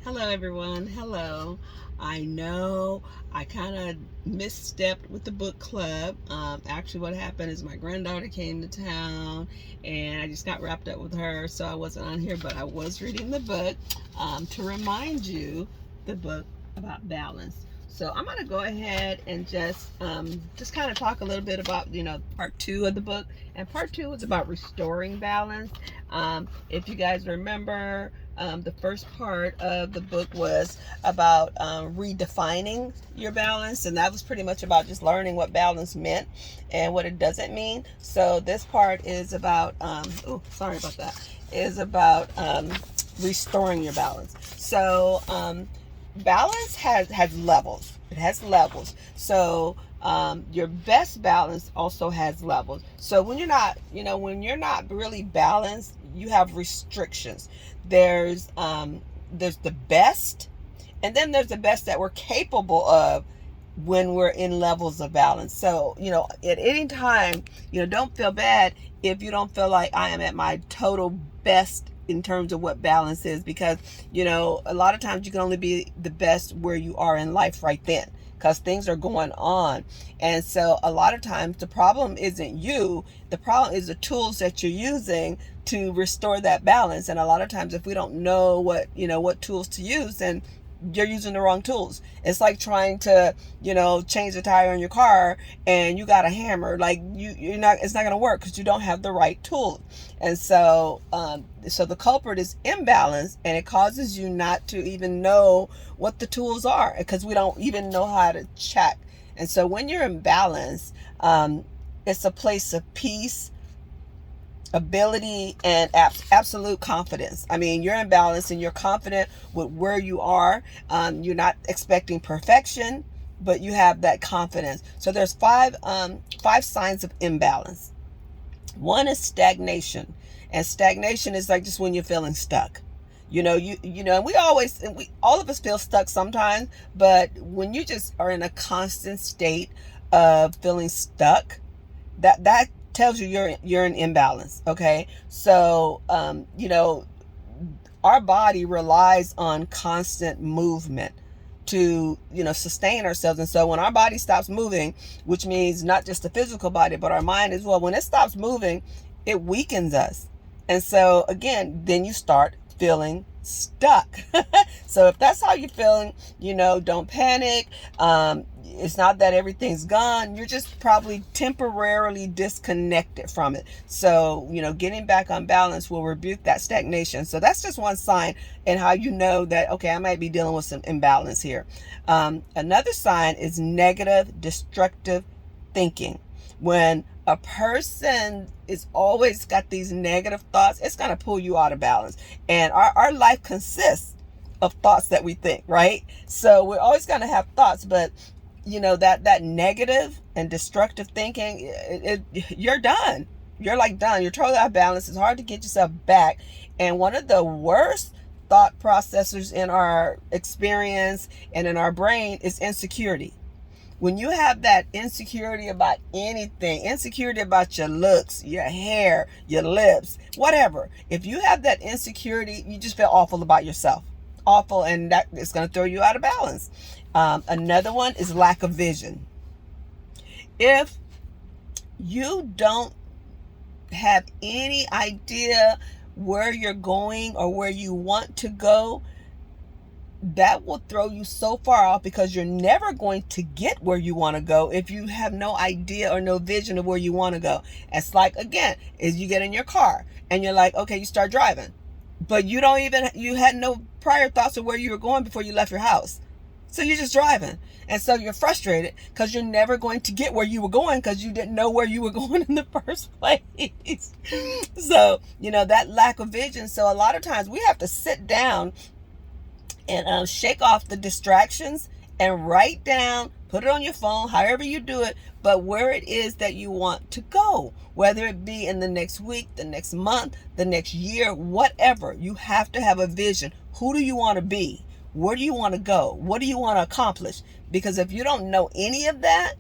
Hello, everyone. Hello. I know I kind of misstepped with the book club. Actually, what happened is my granddaughter came to town and I just got wrapped up with her, so I wasn't on here, but I was reading the book to remind you the book about balance. So I'm going to go ahead and just kind of talk a little bit about, part two of the book. And part two is about restoring balance. If you guys remember, the first part of the book was about redefining your balance, and that was pretty much about just learning what balance meant and what it doesn't mean. So this part is about sorry about that, is about restoring your balance. So balance has levels. It has levels. So your best balance also has levels. So when you're not really balanced, you have restrictions. There's the best, and then there's the best that we're capable of when we're in levels of balance. So at any time, don't feel bad if you don't feel like I am at my total best in terms of what balance is, because a lot of times you can only be the best where you are in life right then, because things are going on. And so a lot of times the problem isn't you, the problem is the tools that you're using to restore that balance. And a lot of times if we don't know what tools to use, then you're using the wrong tools. It's like trying to, change the tire in your car and you got a hammer. Like it's not going to work because you don't have the right tool. And so, so the culprit is imbalance, and it causes you not to even know what the tools are because we don't even know how to check. And so when you're in balance, it's a place of peace, ability, and absolute confidence. I mean, you're in balance and you're confident with where you are. You're not expecting perfection, but you have that confidence. So there's five signs of imbalance. One is stagnation, and stagnation is like just when you're feeling stuck. And all of us feel stuck sometimes, but when you just are in a constant state of feeling stuck, that tells you you're in imbalance. Okay, so our body relies on constant movement to sustain ourselves. And so when our body stops moving, which means not just the physical body but our mind as well, when it stops moving, it weakens us. And so again, then you start feeling stuck. So if that's how you're feeling, don't panic. It's not that everything's gone. You're just probably temporarily disconnected from it. So, getting back on balance will rebuke that stagnation. So that's just one sign and how you know that, okay, I might be dealing with some imbalance here. Another sign is negative, destructive thinking. When a person is always got these negative thoughts, it's going to pull you out of balance. And our life consists of thoughts that we think, right? So we're always going to have thoughts, but that negative and destructive thinking, you're done. You're like done. You're totally out of balance. It's hard to get yourself back. And one of the worst thought processors in our experience and in our brain is insecurity. When you have that insecurity about anything, insecurity about your looks, your hair, your lips, whatever, if you have that insecurity, you just feel awful about yourself. Awful, and that is going to throw you out of balance. Another one is lack of vision. If you don't have any idea where you're going or where you want to go, that will throw you so far off, because you're never going to get where you want to go if you have no idea or no vision of where you want to go. It's like, again, is you get in your car and you're like, okay, you start driving, but you had no prior thoughts of where you were going before you left your house. So you're just driving. And so you're frustrated because you're never going to get where you were going because you didn't know where you were going in the first place. So, that lack of vision. So a lot of times we have to sit down and shake off the distractions and write down, put it on your phone, however you do it, but where it is that you want to go, whether it be in the next week, the next month, the next year, whatever. You have to have a vision. Who do you want to be? Where do you want to go? What do you want to accomplish? Because if you don't know any of that,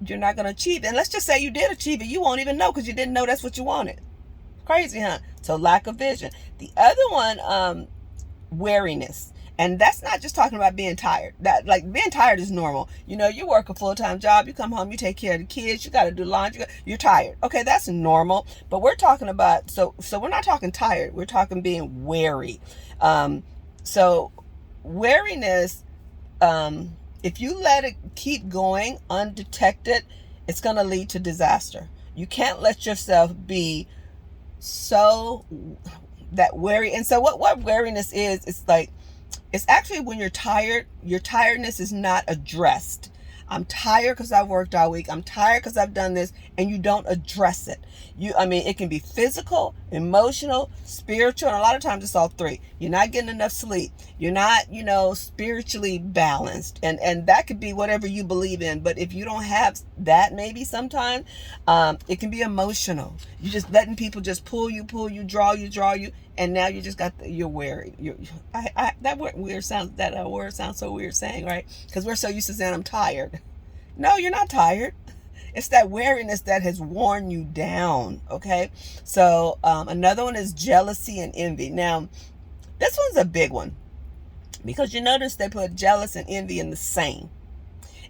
you're not going to achieve it. And let's just say you did achieve it, you won't even know because you didn't know that's what you wanted. Crazy, huh? So lack of vision. The other one weariness. And that's not just talking about being tired. That, like, being tired is normal. You work a full-time job, you come home, you take care of the kids, you got to do laundry, you're tired. Okay, that's normal. But we're talking about, so we're not talking tired. We're talking being weary. So weariness, if you let it keep going undetected, it's going to lead to disaster. You can't let yourself be so that weary. And so what weariness is, it's actually when you're tired, your tiredness is not addressed. I'm tired because I've worked all week. I'm tired because I've done this, and you don't address it. It can be physical, emotional, spiritual, and a lot of times it's all three. You're not getting enough sleep. You're not, spiritually balanced. And that could be whatever you believe in. But if you don't have that, maybe sometimes, it can be emotional. You're just letting people just pull you, draw you. And now you just you're weary. That word sounds so weird saying, right? Because we're so used to saying I'm tired. No, you're not tired. It's that weariness that has worn you down. Okay. So another one is jealousy and envy. Now, this one's a big one because you notice they put jealous and envy in the same.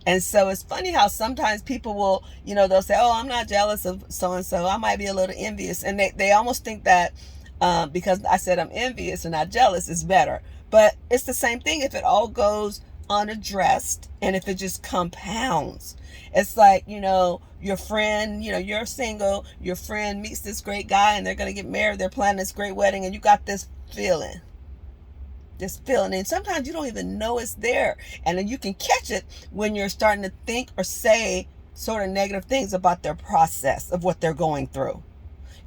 And so it's funny how sometimes people will, they'll say, oh, I'm not jealous of so-and-so. I might be a little envious. And they almost think that because I said I'm envious and not jealous is better. But it's the same thing if it all goes unaddressed and if it just compounds. It's like, your friend, you're single, your friend meets this great guy and they're going to get married. They're planning this great wedding and you got this feeling. And sometimes you don't even know it's there. And then you can catch it when you're starting to think or say sort of negative things about their process of what they're going through.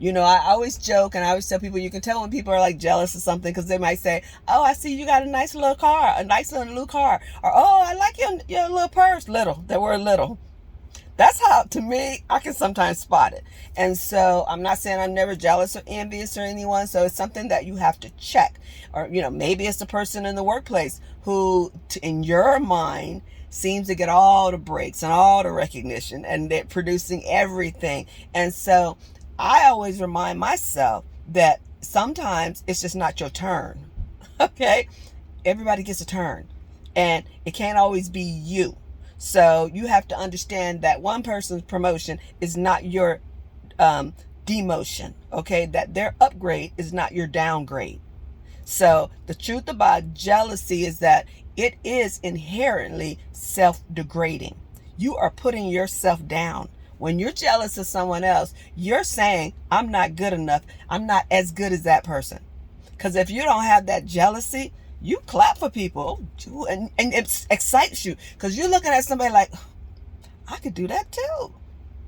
I always joke and I always tell people, you can tell when people are like jealous of something because they might say, oh, I see you got a nice little car, a nice little new car. Or, oh, I like your little purse. Little. That word little. That's how, to me, I can sometimes spot it. And so I'm not saying I'm never jealous or envious or anyone. So it's something that you have to check. Or, maybe it's the person in the workplace who, in your mind, seems to get all the breaks and all the recognition and they're producing everything. And so I always remind myself that sometimes it's just not your turn. Okay? Everybody gets a turn. And it can't always be you. So you have to understand that one person's promotion is not your demotion. Okay? That their upgrade is not your downgrade. So the truth about jealousy is that it is inherently self-degrading. You are putting yourself down. When you're jealous of someone else, you're saying, I'm not good enough. I'm not as good as that person. Because if you don't have that jealousy, you clap for people and it excites you. Because you're looking at somebody like, I could do that too.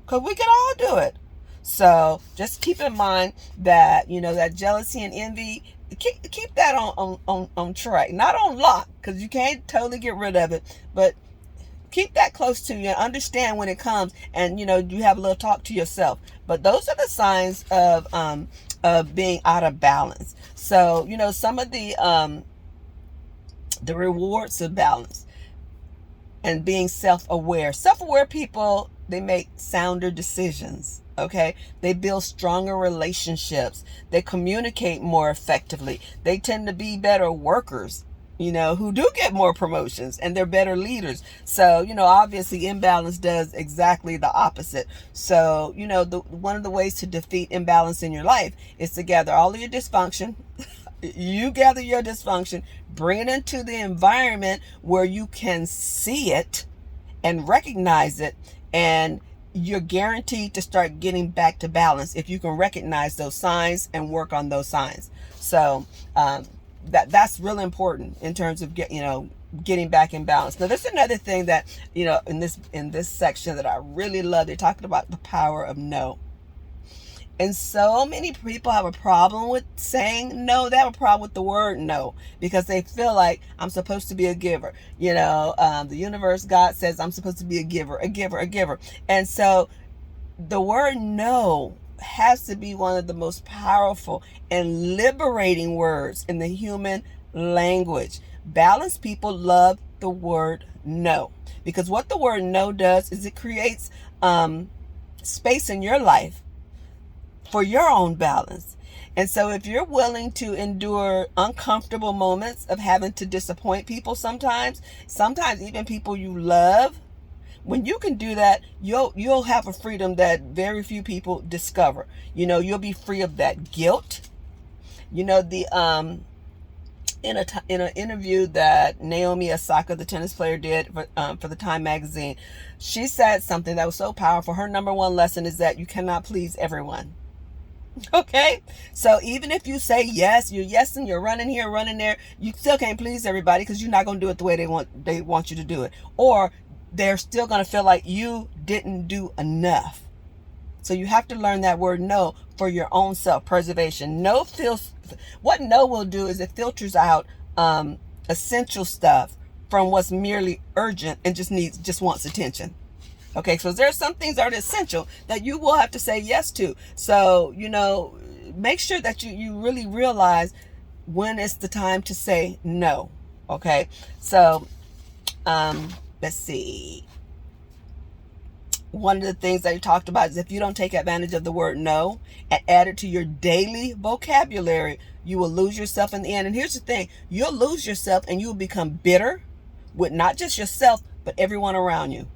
Because we can all do it. So just keep in mind that, that jealousy and envy, keep that on track. Not on lock, because you can't totally get rid of it. But keep that close to you and understand when it comes, and you have a little talk to yourself. But those are the signs of being out of balance. So some of the rewards of balance and being self-aware. Self-aware people, they make sounder decisions. Okay, they build stronger relationships. They communicate more effectively. They tend to be better workers. Who do get more promotions, and they're better leaders. So, obviously imbalance does exactly the opposite. So, one of the ways to defeat imbalance in your life is to gather all of your dysfunction. You gather your dysfunction, bring it into the environment where you can see it and recognize it, and you're guaranteed to start getting back to balance if you can recognize those signs and work on those signs. So, that's really important in terms of getting back in balance. Now, there's another thing that in this section that I really love. They're talking about the power of no. And so many people have a problem with saying no. They have a problem with the word no because they feel like I'm supposed to be a giver. The universe, God says I'm supposed to be a giver. And so the word no has to be one of the most powerful and liberating words in the human language. Balanced people love the word no, because what the word no does is it creates space in your life for your own balance. And so if you're willing to endure uncomfortable moments of having to disappoint people sometimes even people you love, when you can do that, you'll have a freedom that very few people discover. You'll be free of that guilt. The in an interview that Naomi Osaka, the tennis player, did for the Time magazine, she said something that was so powerful. Her number one lesson is that you cannot please everyone. Okay, so even if you say yes, you're yes and you're running here, running there, you still can't please everybody because you're not going to do it the way they want you to do it, or they're still going to feel like you didn't do enough. So you have to learn that word no for your own self-preservation. What no will do is it filters out essential stuff from what's merely urgent and just wants attention. Okay, so there's some things that are essential that you will have to say yes to. So, make sure that you really realize when it's the time to say no. Okay, so let's see. One of the things that you talked about is if you don't take advantage of the word no and add it to your daily vocabulary, you will lose yourself in the end. And here's the thing, you'll lose yourself and you'll become bitter with not just yourself, but everyone around you.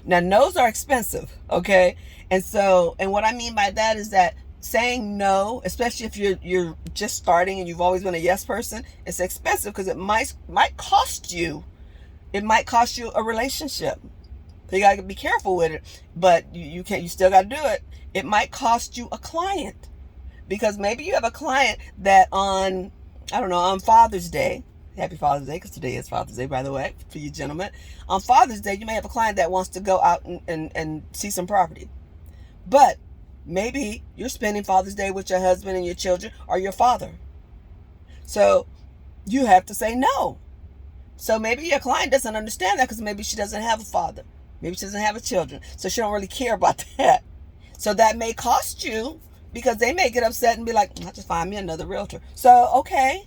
Now, no's are expensive, okay? And what I mean by that is that saying no, especially if you're just starting and you've always been a yes person, it's expensive because it might cost you. It might cost you a relationship. So you gotta be careful with it, but you still gotta do it. It might cost you a client because maybe you have a client that on Father's Day. Happy Father's Day, because today is Father's Day, by the way, for you gentlemen. On Father's Day, you may have a client that wants to go out and see some property. But maybe you're spending Father's Day with your husband and your children or your father. So you have to say no. So maybe your client doesn't understand that because maybe she doesn't have a father. Maybe she doesn't have a children. So she don't really care about that. So that may cost you because they may get upset and be like, I'll just find me another realtor. So, okay.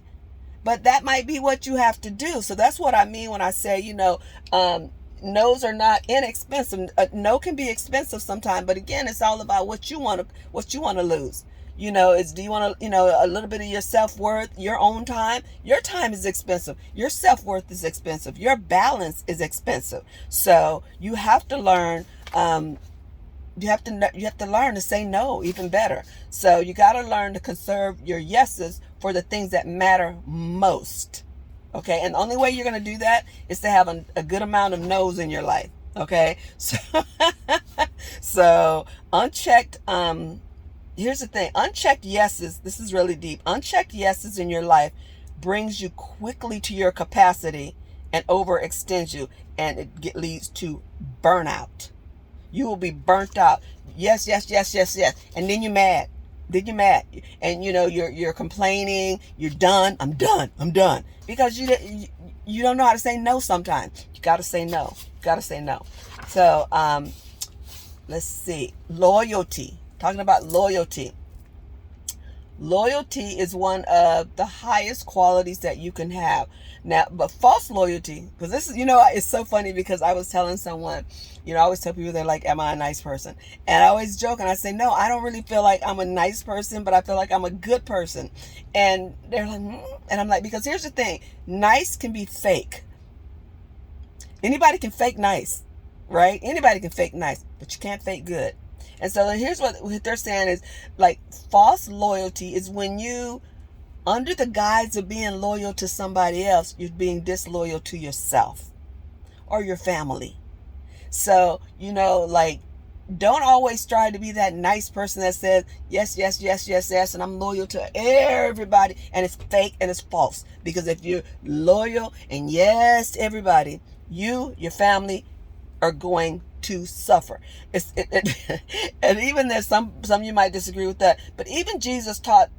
But that might be what you have to do. So that's what I mean when I say, no's are not inexpensive. No can be expensive sometimes, but again, it's all about what you want to lose. Do you want to, a little bit of your self-worth, your own time? Your time is expensive. Your self-worth is expensive. Your balance is expensive. So you have to learn. You have to learn to say no even better. So you got to learn to conserve your yeses for the things that matter most. Okay, and the only way you're going to do that is to have a good amount of no's in your life. Okay, so unchecked. Here's the thing: unchecked yeses. This is really deep. Unchecked yeses in your life brings you quickly to your capacity and overextends you, and it leads to burnout. You will be burnt out. Yes, yes, yes, yes, yes. And then you're mad. And you're complaining. You're done. I'm done. Because you don't know how to say no sometimes. You got to say no. So, let's see. Loyalty. Talking about loyalty. Loyalty is one of the highest qualities that you can have. Now, but false loyalty, because this is, it's so funny because I was telling someone, I always tell people, they're like, am I a nice person? And I always joke and I say, no, I don't really feel like I'm a nice person, but I feel like I'm a good person. And they're like, and I'm like, because here's the thing, nice can be fake. Anybody can fake nice, right? Anybody can fake nice, but you can't fake good. And so here's what they're saying is, like, false loyalty is when you, under the guise of being loyal to somebody else, you're being disloyal to yourself or your family. So, don't always try to be that nice person that says, yes, yes, yes, yes, yes, and I'm loyal to everybody, and it's fake and it's false. Because if you're loyal and yes to everybody, your family are going to suffer. And even there's some you might disagree with that, but even Jesus taught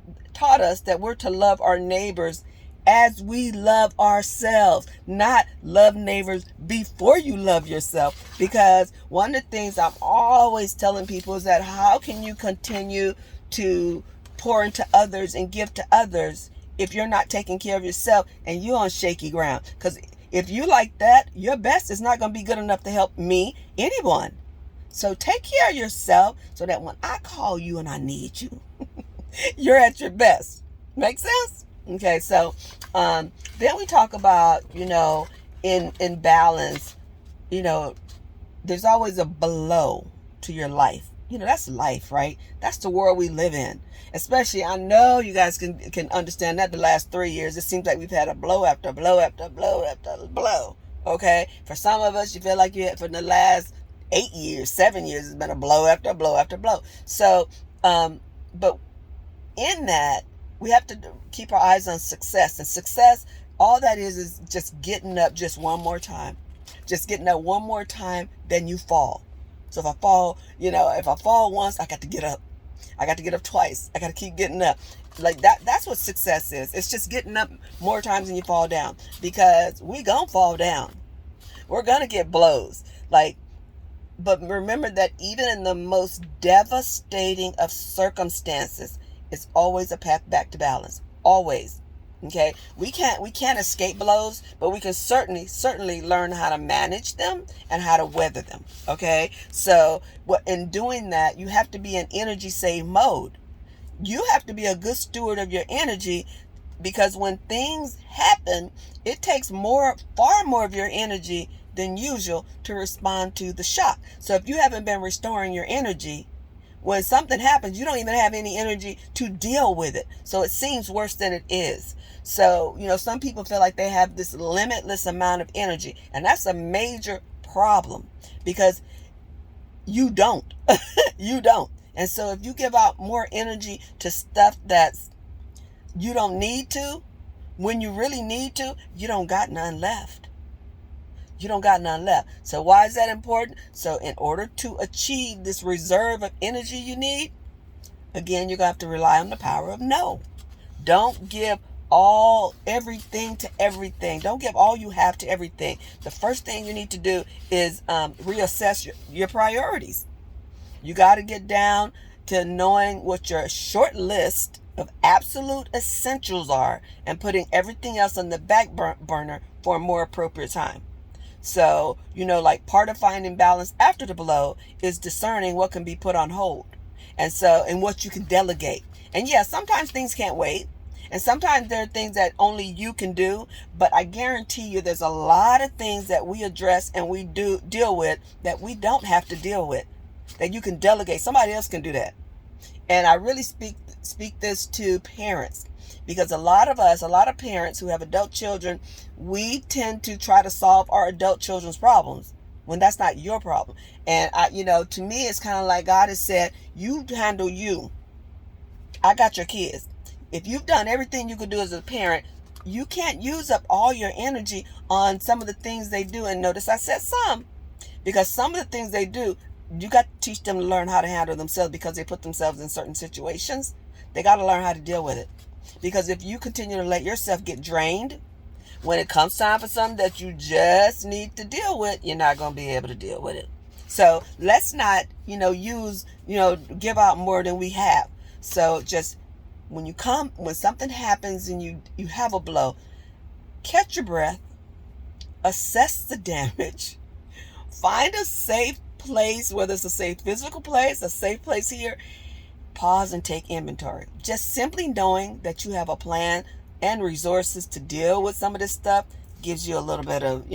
us that we're to love our neighbors as we love ourselves, not love neighbors before you love yourself. Because one of the things I'm always telling people is that how can you continue to pour into others and give to others if you're not taking care of yourself and you're on shaky ground? Because if you like that, your best is not going to be good enough to help anyone. So take care of yourself so that when I call you and I need you, you're at your best. Make sense? Okay, so then we talk about, in balance, you know, there's always a below to your life. That's life, right? That's the world we live in. Especially, I know you guys can understand that the last 3 years, it seems like we've had a blow after blow after blow after blow. Okay? For some of us, you feel like you had for the last 8 years, 7 years, it's been a blow after blow after blow. So, but in that, we have to keep our eyes on success. And success, all that is just getting up just one more time. Just getting up one more time, then you fall. So if I fall once, I got to get up. I got to get up twice. I got to keep getting up. Like that's what success is. It's just getting up more times than you fall down. Because we gonna fall down. We're gonna get blows. But remember that even in the most devastating of circumstances, it's always a path back to balance. Always. Okay? We can't escape blows, but we can certainly learn how to manage them and how to weather them. Okay? So, in doing that, you have to be in energy save mode. You have to be a good steward of your energy, because when things happen, it takes far more of your energy than usual to respond to the shock. So if you haven't been restoring your energy, when something happens, you don't even have any energy to deal with it. So it seems worse than it is. So, some people feel like they have this limitless amount of energy, and that's a major problem, because you don't. You don't. And so if you give out more energy to stuff that's you don't need to, when you really need to, you don't got none left. You don't got none left. So why is that important? So in order to achieve this reserve of energy you need, again, you're going to have to rely on the power of no. Don't give everything to everything. Don't give all you have to everything. The first thing you need to do is reassess your priorities. You got to get down to knowing what your short list of absolute essentials are and putting everything else on the back burner for a more appropriate time. So, like part of finding balance after the blow is discerning what can be put on hold. And what you can delegate. And yeah, sometimes things can't wait. And sometimes there are things that only you can do. But I guarantee you there's a lot of things that we address and we do deal with that we don't have to deal with. That you can delegate. Somebody else can do that. And I really speak this to parents. Because a lot of parents who have adult children, we tend to try to solve our adult children's problems when that's not your problem. And to me, it's kind of like God has said, you handle you. I got your kids. If you've done everything you could do as a parent, you can't use up all your energy on some of the things they do. And notice I said some, because some of the things they do, you got to teach them to learn how to handle themselves, because they put themselves in certain situations. They got to learn how to deal with it. Because if you continue to let yourself get drained, when it comes time for something that you just need to deal with, you're not going to be able to deal with it. So let's not, give out more than we have. So just when something happens and you have a blow, catch your breath, assess the damage, find a safe place, whether it's a safe physical place, a safe place here. Pause and take inventory. Just simply knowing that you have a plan and resources to deal with some of this stuff gives you a little bit of,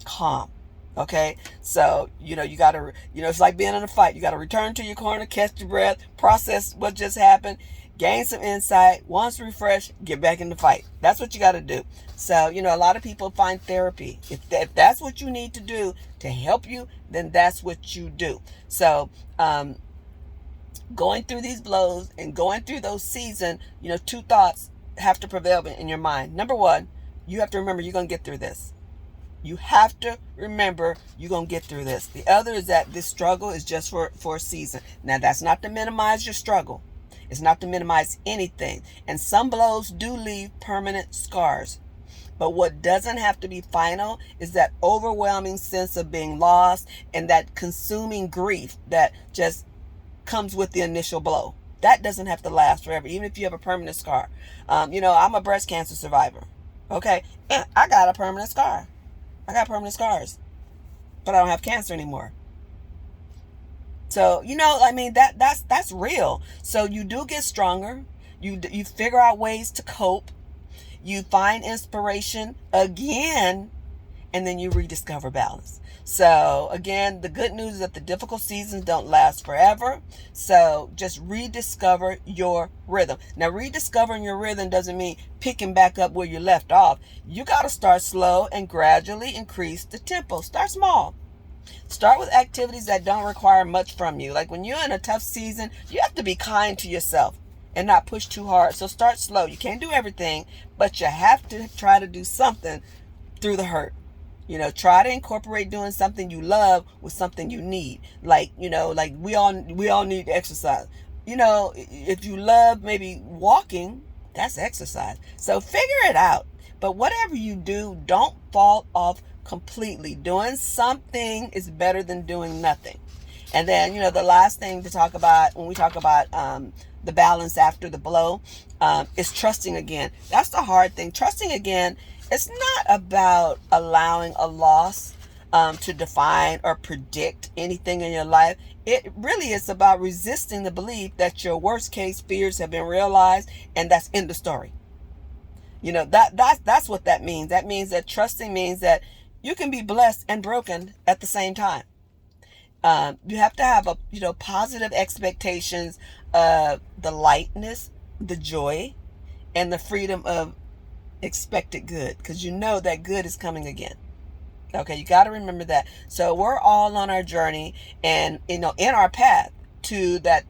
calm. Okay? So, you got to, it's like being in a fight. You got to return to your corner, catch your breath, process what just happened, gain some insight. Once refreshed, get back in the fight. That's what you got to do. So, a lot of people find therapy. If that's what you need to do to help you, then that's what you do. So, going through these blows and going through those seasons, two thoughts have to prevail in your mind. Number one, you have to remember you're going to get through this. You have to remember you're going to get through this. The other is that this struggle is just for a season. Now, that's not to minimize your struggle. It's not to minimize anything. And some blows do leave permanent scars. But what doesn't have to be final is that overwhelming sense of being lost and that consuming grief that just comes with the initial blow. That doesn't have to last forever, even if you have a permanent scar. I'm a breast cancer survivor. Okay? And I got a permanent scar. I got permanent scars. But I don't have cancer anymore. So, I mean, that's real. So you do get stronger. You figure out ways to cope. You find inspiration again, and then you rediscover balance. So again, the good news is that the difficult seasons don't last forever. So just rediscover your rhythm. Now, rediscovering your rhythm doesn't mean picking back up where you left off. You got to start slow and gradually increase the tempo. Start small. Start with activities that don't require much from you. Like when you're in a tough season, you have to be kind to yourself and not push too hard. So start slow. You can't do everything, but you have to try to do something through the hurt. Try to incorporate doing something you love with something you need. Like we all need to exercise. If you love maybe walking, that's exercise. So figure it out. But whatever you do, don't fall off completely. Doing something is better than doing nothing. And then, the last thing to talk about when we talk about the balance after the blow is trusting again. That's the hard thing. Trusting again, it's not about allowing a loss to define or predict anything in your life. It really is about resisting the belief that your worst case fears have been realized, and that's in the story. That's what that means. That means that trusting means that you can be blessed and broken at the same time. You have to have positive expectations of the lightness, the joy, and the freedom of expected good, because that good is coming again. Okay, you got to remember that. So we're all on our journey and in our path to that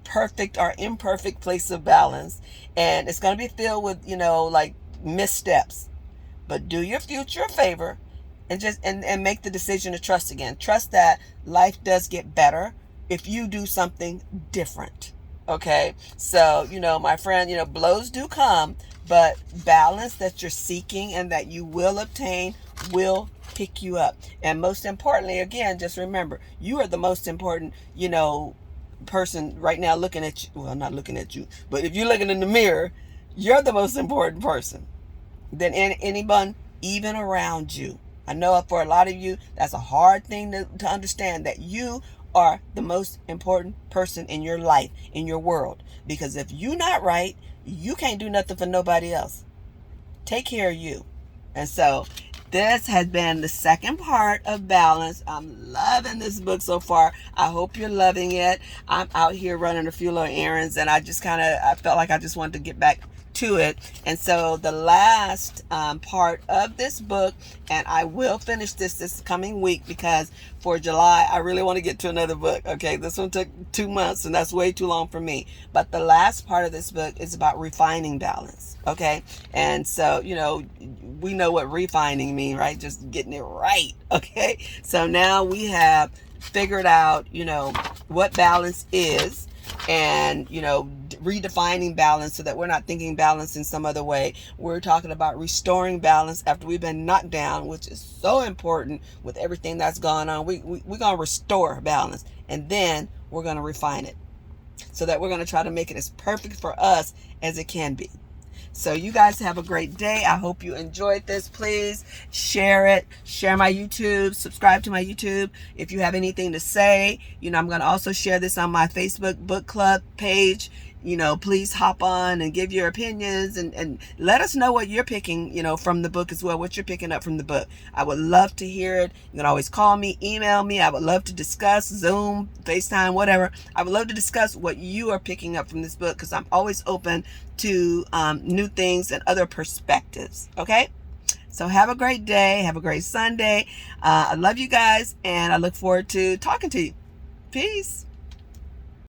perfect or imperfect place of balance, and it's going to be filled with like missteps. But do your future a favor and just and make the decision to trust again. Trust that life does get better if you do something different. Okay, so my friend, blows do come, but balance that you're seeking and that you will obtain will pick you up. And most importantly, again, just remember, you are the most important, person right now looking at you. Well, not looking at you, but if you're looking in the mirror, you're the most important person than anyone even around you. I know for a lot of you, that's a hard thing to understand, that you are the most important person in your life, in your world. Because if you're not right, you can't do nothing for nobody else. Take care of you. And so this has been the second part of balance. I'm loving this book so far. I hope you're loving it. I'm out here running a few little errands, and I felt like I just wanted to get back to it. And so the last part of this book, and I will finish this coming week, because for July I really want to get to another book. Okay, this one took 2 months, and that's way too long for me. But the last part of this book is about refining balance. Okay, and so we know what refining means, right? Just getting it right. Okay, so now we have figured out what balance is, and redefining balance so that we're not thinking balance in some other way. We're talking about restoring balance after we've been knocked down, which is so important with everything that's gone on. We're going to restore balance, and then we're going to refine it so that we're going to try to make it as perfect for us as it can be. So you guys have a great day. I hope you enjoyed this. Please share it. Share my YouTube. Subscribe to my YouTube. If you have anything to say, I'm going to also share this on my Facebook book club page. Please hop on and give your opinions and let us know what you're picking, from the book as well, what you're picking up from the book. I would love to hear it. You can always call me, email me. I would love to discuss, Zoom, FaceTime, whatever. I would love to discuss what you are picking up from this book, because I'm always open to new things and other perspectives. Okay? So have a great day. Have a great Sunday. I love you guys, and I look forward to talking to you. Peace.